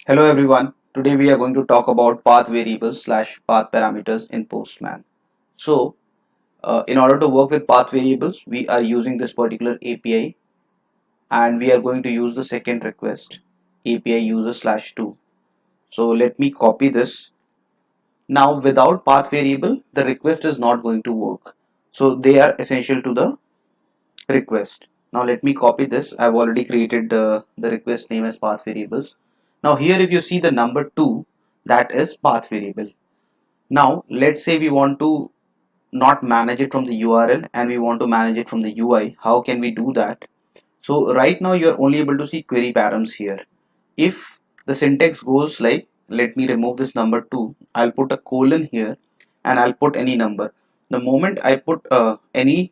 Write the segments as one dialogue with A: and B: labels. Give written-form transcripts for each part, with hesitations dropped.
A: Hello everyone. Today we are going to talk about path variables slash path parameters in Postman. So, in order to work with path variables, we are using this particular API and we are going to use the second request API user slash 2. So let me copy this. Now without path variable, the request is not going to work. So they are essential to the request. Now let me copy this. I've already created the request name as path variables. Now here if you see the number 2, that is path variable. Now let's say we want to not manage it from the URL and we want to manage it from the UI. How can we do that? So right now you're only able to see query params here. If the syntax goes like, let me remove this number 2, I'll put a colon here and I'll put any number. The moment I put uh, any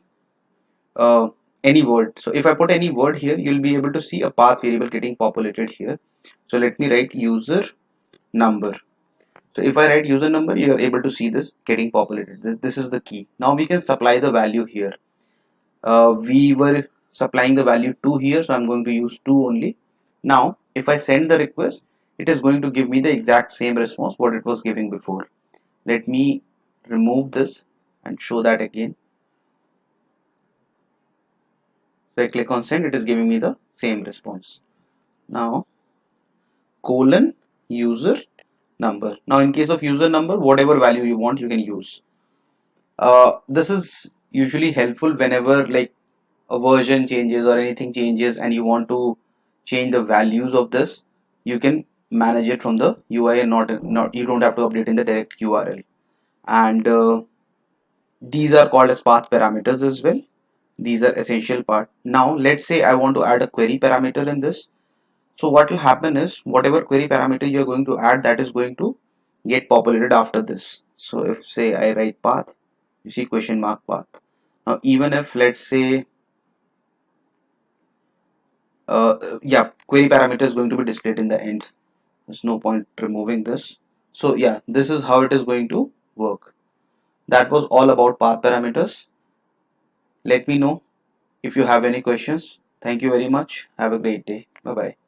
A: word, so if I put any word here, you'll be able to see a path variable getting populated here. So let me write user number. So if I write user number, you are able to see this getting populated. This is the key. Now we can supply the value here. We were supplying the value 2 here, so I'm going to use 2 only. Now if I send the request, it is going to give me the exact same response what it was giving before. Let me remove this and show that again. So I click on send, it is giving me the same response. Now colon user number. Now in case of user number, whatever value you want, you can use. This is usually helpful whenever like a version changes or anything changes and you want to change the values of this. You can manage it from the UI and not you don't have to update in the direct URL. And these are called as path parameters as well. These are essential part. Now let's say I want to add a query parameter in this. So what will happen is whatever query parameter you are going to add, that is going to get populated after this. So if say I write path, you see question mark path. Now even if let's say yeah, query parameter is going to be displayed in the end. There's no point removing this. So yeah, this is how it is going to work. That was all about path parameters. Let me know if you have any questions. Thank you very much. Have a great day. Bye bye.